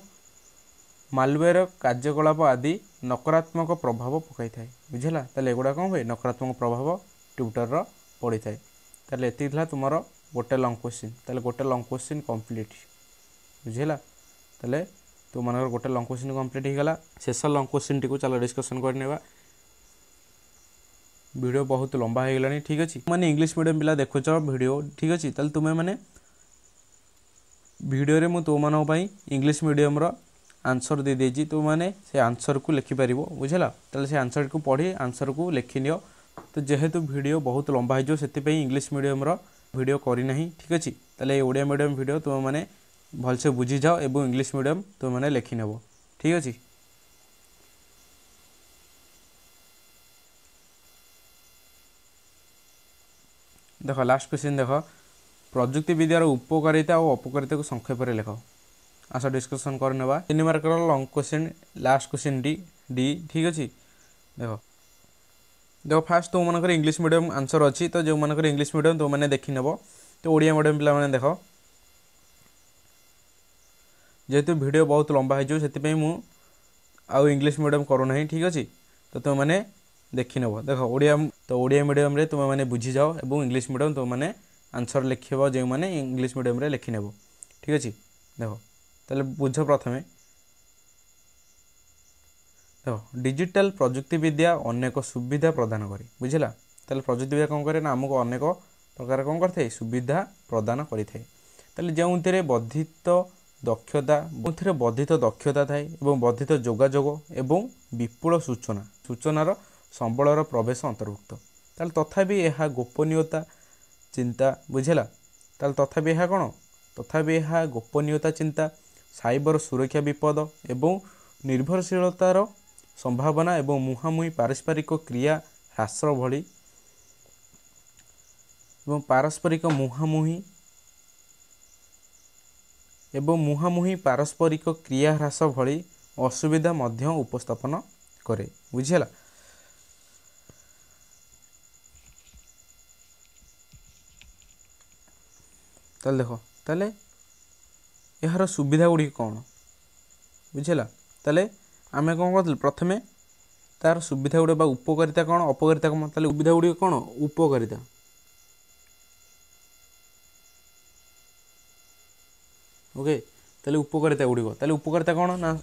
मालवेयर कार्यकलाप आदि नकारात्मक प्रभाव पकई था बुझेगा। ताले एगुड़ा कौन हुए नकारात्मक प्रभाव ट्विटर पड़ी था। ताले एति था तुम गोटे लंग क्वेश्चन ताले गोटे लंग क्वेश्चन कंप्लीट बुझेगा। ताले तुम मन गोटे लंग क्वेश्चन कंप्लीट हो गला। शेष लंग क्वेश्चन टी चलो डिस्कसन करने वीडियो बहुत लंबा हो गलानी ठीक अच्छे मैंने इंग्लिश मीडियम पिला देखुच वीडियो ठीक अच्छे ताले तुम्हें मैंने वीडियो रे मु तुम इंग्लिश मीडियम रो आंसर दे देजी तो मैंने से आंसर को लिखिपर बुझेगा। ताले से आंसर को पढ़ी आंसर को लिखि नियो। तो जेहेतु वीडियो बहुत लंबा हो से इंग्लिश मीडियम रो वीडियो करना ठीक अच्छे ताले ओडिया मीडियम वीडियो तुम मैंने भलसे बुझी जाओ एवं इंग्लिश मीडियम तुम मैंने लिखि नेब ठीक अच्छे। देख लास्ट क्वेश्चन देख प्रजुक्ति विद्यार उपकारिता और अपकारिता को संक्षेप में लिख आस डिस्कसन करने 3 mark long question last question D ठीक अच्छे। देख देख फास्ट तुम मन इंग्लिश मीडियम आंसर अच्छी तो जो मन इंग्लिश मीडियम तुम मैंने देखी नेब। तो ओडिया मीडियम पिला माने देख जेहेतु वीडियो बहुत लंबा हो मु आउ इंग्लिश मीडियम करूना ठीक अच्छे। तो तुम मैंने देखी नेब देख ओडिया तो ओडिया मीडियम रे तुम मैंने बुझी जाओ एवं इंग्लिश मीडियम तुम मैंने आंसर लिखब जो मैंने इंग्लिश मीडियम रे लिखि नेब ठीक अच्छे। देख ताले बुझ प्रथमे देख डिजिटल प्रजुक्ति विद्या अनेक सुविधा प्रदान करे बुझेगा। ताले प्रजुक्ति विद्या कौन करे ना आमको अनेक प्रकार कौन करते सुविधा प्रदान करें। ताले जो वर्धित दक्षता थाए एवं वर्धित जोगाजोग एवं विपुल सूचनार संबलर प्रवेश अंतर्भुक्त ताले तथापि यह गोपनीयता चिंता बुझेगा। ताले तथापि यह कौन तथापि यह गोपनीयता चिंता साइबर सुरक्षा विपद एवं निर्भरशीलतार संभावना एवं मुहांमुही पारस्परिक क्रिया ह्रास भली एवं पारस्परिक मुहांमुही पारस्परिक क्रिया ह्रास भली असुविधा मध्य उपस्थापन करे बुझेगा। ताले देख ताले यार सुविधा गुड़ी कौन बुझेगा। ताले आम कौन कर प्रथमे तार सुविधा गुड़े उपकारिता कौन अपकारिता कौन ताले सुविधा गुड़ी कौन उपकारिता ओके ताले उपकारिता गुड़िक ताले उपकारिता कौन ना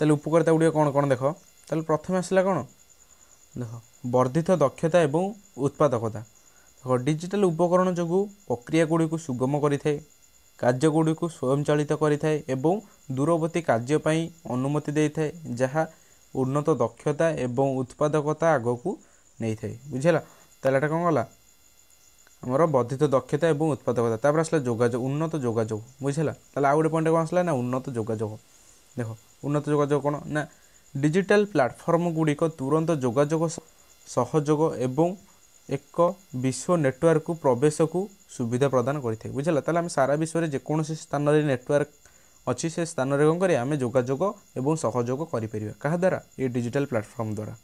ताले उपकारिता गुड़िक कौन कौन देख ताले प्रथम आसला कौन देख वर्धित दक्षता एवं उत्पादकता देख डिजिटल उपकरण जो प्रक्रिया गुड़ी को सुगम करें कार्य गुड़ी को स्वयंचालित करें एवं दूरवर्ती कार्यपाई अनुमति दे था जहाँ उन्नत दक्षता एवं उत्पादकता आग को नहीं था बुझेगा ताले कौन गला आमर वर्धित दक्षता एवं उत्पादकता तापर आसला जोगाजोग उन्नत जोगाजोग बुझेगा ताले आउ गोटे पॉइंट कौन आसला ना उन्नत जोगाजोग देख उन्नत जोगाजोग कौन ना डिजिटल प्लाटफर्म गुड़िक तुरंत जोगाजोग सहयोग एवं एक विश्व नेटवर्क को प्रवेश को सुविधा प्रदान करें बुझेगा ताले आम सारा विश्व में जेकोसी स्थान में नेटवर्क अच्छी से स्थान में कौन करें आम जोगाजोग एवं सहयोग करें क्या द्वारा ये डिजिटल प्लाटफर्म द्वारा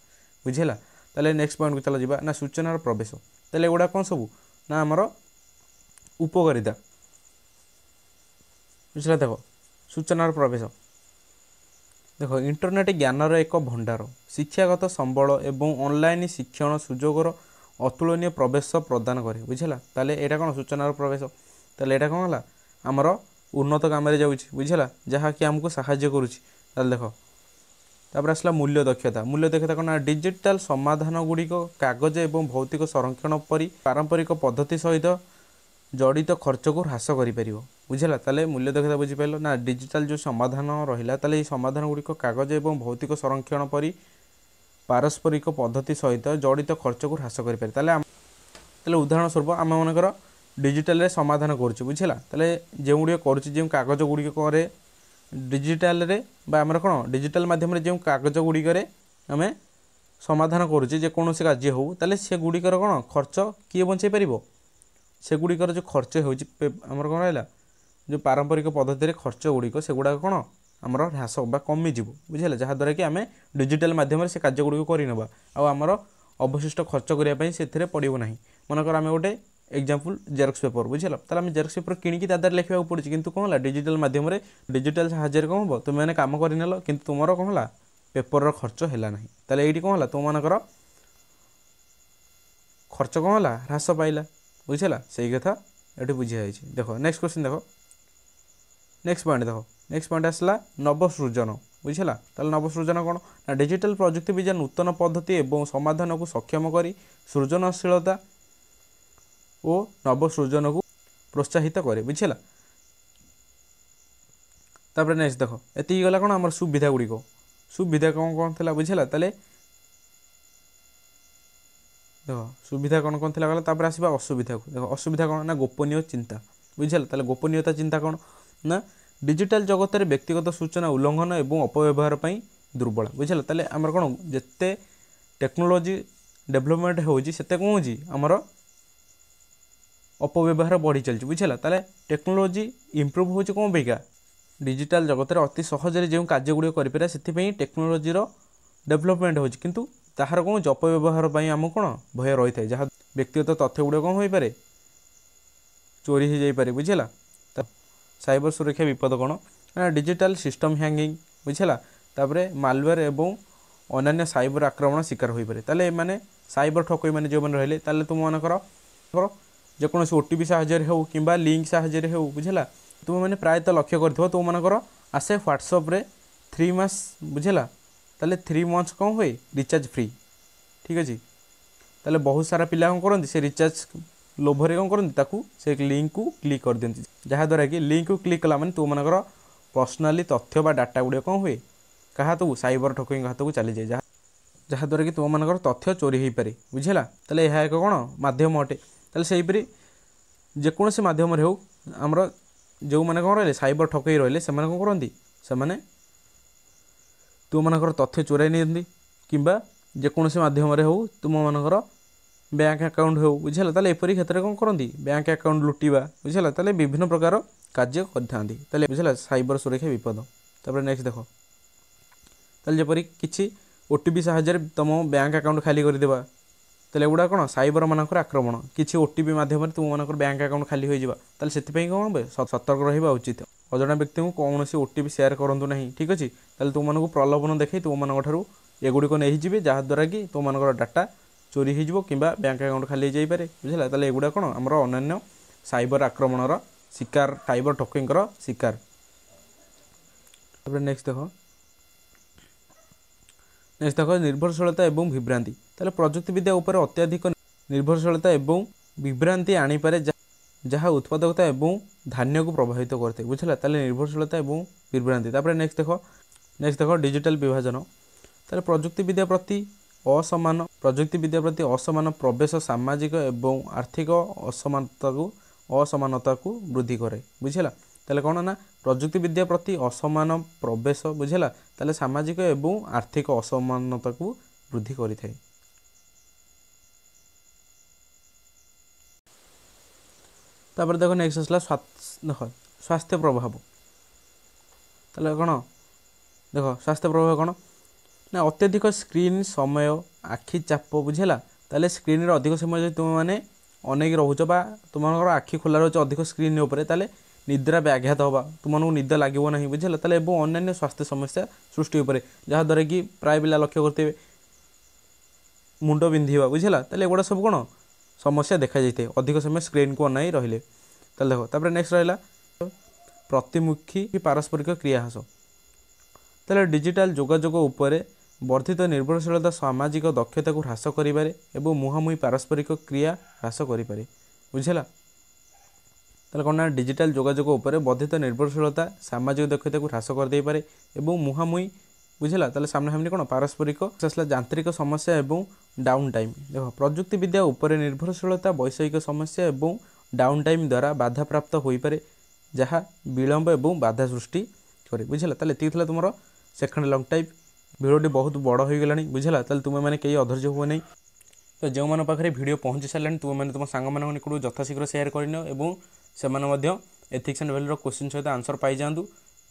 बुझेगा ताले नेक्स्ट पॉइंट को चल जावा ना सूचनार प्रवेश ताले एगुड़ा कौन सब ना आमर उपकारिता बुझला देख सूचनार प्रवेश देख इंटरनेट ज्ञानर एक भंडार शिक्षागत संबल एवं ऑनलाइन शिक्षण सुजोगर अतुलनीय प्रवेश प्रदान करे बुझेगा ताले एटा कौन सूचनार प्रवेश ताले एटा कौन है आमर उन्नत काम जाऊँगी बुझेगा जहाँकि आमको साहाय्य करुँच देख तापर आसला मूल्य दक्षता कौन डिजिटल समाधान गुड़िक कागज एवं भौतिक संरक्षण परी पारंपरिक पद्धति सहित जड़ित खर्च को ह्रास कर बुझेगा ताले मूल्य दक्षता बुझीपार ना डिजिटल जो समाधान रहा ताले समाधान गुड़िक कागज एवं भौतिक संरक्षण परी पारस्परिक पद्धति सहित जड़ित खर्च को ह्रास कर ताले उदाहरण स्वरूप आम मनकर डिजिटल समाधान करुँ बुझेगा ताले जो गुड़िक करुँ कागज गुड़िक करे डिजिटल रे बा आमर कौन डिजिटल माध्यम जो कागज गुड़िक आम समाधान करुचे जेकोसी कार्य हो ताले से गुड़िकर कौन खर्च किए बंचाई पार से गुड़िकर जो खर्च होमर कौन रहा जो पारंपरिक पद्धति खर्च गुड़िक से गुड़ाक कौन आमर ह्रास बा कमिज बुझेगा जहाँद्वारा कि आम डिजिटल माध्यम से कार्य गुड़िक करनेबा आमर अवशिष्ट खर्च करने से पड़ो ना मनकर आम गोटे एग्जाम्पल जेरक्स पेपर बुझेगा ताले आम जेरक्स पेपर किणिकी तादार लिखा पड़े किंतु कौन है डिजिटल माध्यम डिजिटल साहाय्य कौन हम तुम मैंने कम करनेल कि तुम कौन है पेपर खर्च है ना ताले ये कौन है तुम मानकर खर्च कौन है ह्रास पाइला बुझेगा से कथा ये बुझाई देख नेक्स्ट क्वेश्चन देख नेक्स्ट पॉइंट आसला नवसृजन बुझेगा ताले नवसृजन कौन ना डिजिटल प्रजुक्ति विद्या नूतन पद्धति एवं समाधान को सक्षम करी सृजनशीलता और नवसृजन को प्रोत्साहित करे बुझेगा तापर नेक्स्ट देख एति गला कौन आम सुविधा गुड़िक सुविधा कौन कौन थी बुझेगा ताले देख सुविधा कौन कौन थी गला तापर आसवा असुविधा को देख असुविधा कौन ना गोपनीय चिंता बुझेगा ताले गोपनीयता चिंता कौन ना डिजिटल जगत में व्यक्तिगत सूचना उल्लंघन एवं अपव्यवहार पर दुर्बल बुझेगा ताले आमर कौन जिते टेक्नोलोजी डेभलपमेंट होते कौन होमर अपव्यवहार बढ़ी चलती बुझेगा ताले टेक्नोलोजी इम्प्रूव हो कौन पैका डिजिटल जगत में अति सहजरे जो कार्य गुड़िक करें से टेक्नोलोजीर डेभलपमेंट हो किंतु ताहार कौन अपव्यवहार आम कौन भय रही है जहाँ व्यक्तिगत तथ्य गुड़ कौन हो पारे चोरी हो जापे बुझेगा साइबर सुरक्षा विपद कौन डिजिटल सिस्टम हैंगिंग बुझेगा तापर मालवेयर एवं अन्य साइबर आक्रमण शिकार हो पारे ताले माने साइबर ठकई मैंने जो मैंने रहिले ताले तुम मानकर जेकोसी ओटीपी साहाय्य हो कि लिंक साहाय्य हो बुझेगा तुम मैंने प्रायतः लक्ष्य कर तुम मानकर आसे व्हाट्सअप रे 3 मास बुझेगा ताले 3 मंथ्स कौन हुए रिचार्ज फ्री ठीक अच्छे ताले बहुत सारा पिला कौन करती से रिचार्ज लोभरे कौन करती से लिंक को क्लिक कर दिखती जहाँद्वारा कि लिंक को क्लिक कला तुम मानकर पर्सनाली तथ्य बा डाटा गुड़े कौन हुए क्या तो साइबर ठकई हाथ को चली जाए जहाँद्वारा कि तुम मानकर तथ्य चोरी हो पारे बुझेगा ताले यह एक कौन माध्यम अटे ताले सेहीपरि जेकोसी माध्यम हो आमर जो मैंने कौन रही साइबर ठकई रही से कौन करती से तुम मानकर तथ्य चोराई नहीं कि जेकोसी माध्यम हो तुम मानकर बैंक अकाउंट हो बुझेगा ताले एपरी क्षेत्र में कौन करती बैंक अकाउंट लुटिवा बुझेगा ताले विभिन्न प्रकार कार्य करते बुझेगा साइबर सुरक्षा विपद तापर नेक्स्ट देख ताले जपरी किसी ओटीपी साहाय्य तुम बैंक अकाउंट खाली करदेवा ताले एगुड़ा कौन साइबर मानकर आक्रमण किसी ओटीपी माध्यम तुम मानकर बैंक अकाउंट खाली हो जाए से कौन सतर्क रहा उचित अजणा व्यक्ति को कौन ओटीपी शेयर करूँ ना ठीक अच्छे तुमको प्रलोभन देखे तुम मानू एगुड़िक नहीं जी जहाँद्वारा कि तुम मानकर डाटा चोरी हो कि बैंक अकाउंट खाली हो जापे बुझेगा ताले एगुड़ा कौन आमर अन्य साइबर आक्रमणर शिकार साइबर ठकिंग शिकार। नेक्स्ट देख निर्भरशीलता एवं विभ्रांति। ताले प्रजुक्तिविद्या उपर अत्याधिक निर्भरशीलता एवं विभ्रांति आनीपे जहाँ उत्पादकता एवं धान्य को प्रभावित करते बुझला। ताले निर्भरशीलता एवं विभ्रांति। नेक्स्ट देख डिजिटल विभाजन। ताले प्रजुक्तिविद्या प्रति असमान प्रवेश सामाजिक एवं आर्थिक असमानता को वृद्धि करे बुझला। ताले कौन ना प्रजुक्तिविद्या प्रति असमान प्रवेश बुझला ताले सामाजिक एवं आर्थिक असमानता को वृद्धि करि थाए। तापर देखो नेक्स्ट आसला देख स्वास्थ्य प्रभाव। ताले कौन देख स्वास्थ्य प्रभाव कौन ना अत्यधिक स्क्रीन समय आखि चाप बुझला। ताले स्क्रीन रे अधिक समय तुम माने अनेक रोच बा तुम आखि खोला रोच अधिक स्क्रीन उपरे ताले निद्रा व्याघात होगा तुमको निद लगे ना बुझला। ताले अन्य स्वास्थ्य समस्या सृष्टि उपरे जहाँद्वारा कि प्राय पिला लक्ष्य करते मुंड बिंधा बुझला। ताले एगुड़ा सब कौन समस्या देखा जाए अधिक समय स्क्रीन को अनाई रहिले। ताले देखो तापर नेक्स्ट रहा प्रतिमुखी पारस्परिक क्रिया ह्रास। ताले डिजिटल जोगाजोग उपरे वर्धित निर्भरशीलता सामाजिक दक्षता को ह्रास करिबारे एवं मुहांमुही पारस्परिक क्रिया ह्रास करिपारे बुझला। ताले कौन ना डिजिटल जोगाजोग उपरे वर्धित निर्भरशीलता सामाजिक दक्षता को ह्रास कर दे पारे एवं मुहांमुही बुझला। ताले सामना सामने कौन पारस्परिक आसला यांत्रिक समस्या एवं डाउन टाइम। देखो प्रजुक्तिविद्या उपरे निर्भरशीलता वैषयिक समस्या एवं डाउन टाइम द्वारा बाधा प्राप्त होई पारे जहाँ विलंब एवं बाधा सृष्टि करे बुझला। ताले एतिक थला तुमरो सेकंड लॉन्ग टाइप भिडियोटी बहुत बड़ हो गलानी बुझला। ताले तुम मैंने कई अधैर्य हो नहीं तो जो मन पाखे भिडियो पहुँची सारे तुम मैंने तुम सांग मान निकट यथाशीघ्र सेयार करन एवं से एथिक्स एंड वैल्यू क्वेश्चन सहित आंसर पाई जातु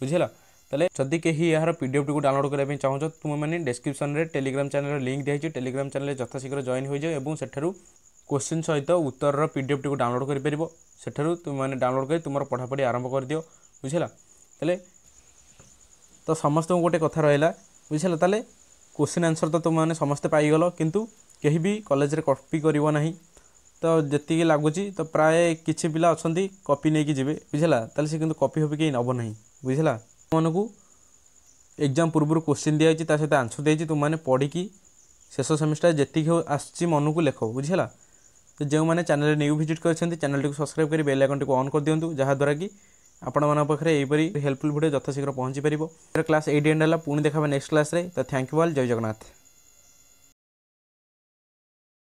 बुझला। ताले जदि कहीं यार पीडीएफ को डाउनलोड करने चाहो तुम मैंने डिस्क्रिप्शन में टेलीग्राम चैनल लिंक दिखाई टेलीग्राम चैनल यथाशीघ्र जॉइन हो जाओ और सेठारु क्वेश्चन सहित उत्तर पीडीएफ को डाउनलोड कर तुम मैंने डाउनलोड कर तुम पढ़ापढ़ी आरंभ कर दियो बुझला। ताले तो समस्त गोटे कथा रहा बुझला। ताले क्वेश्चन आंसर तो तुम मैंने समस्ते पाईगल किंतु कहीं भी कॉलेज रे कॉपी करिवो नहीं तो जी लगुच तो प्राय किसी पिला अच्छा कॉपी नहीं कि जीवे बुझला। ताले से किंतु कॉपी हॉपी कहीं नब नहीं बुझला। तुमको एग्जाम पूर्व क्वेश्चन दिखाई सहित आंसर दिखाई तुम मैंने पढ़ी शेष सेमिस्टर जी आसी मन को लेख बुझला। तो जो मैंने चैनल न्यू विजिट कर चैनल को सब्सक्राइब कर बेल आइकन को ऑन कर दिंतु जहाँद्वारा कि आपण मान पाखे यहीपरी हेल्पफुल वीडियो यथाशीघ्र पहुँची पार। क्लास 8 एंड है पुणी देखा नेक्स्ट क्लास रे। तो थैंक यू ऑल जय जगन्नाथ।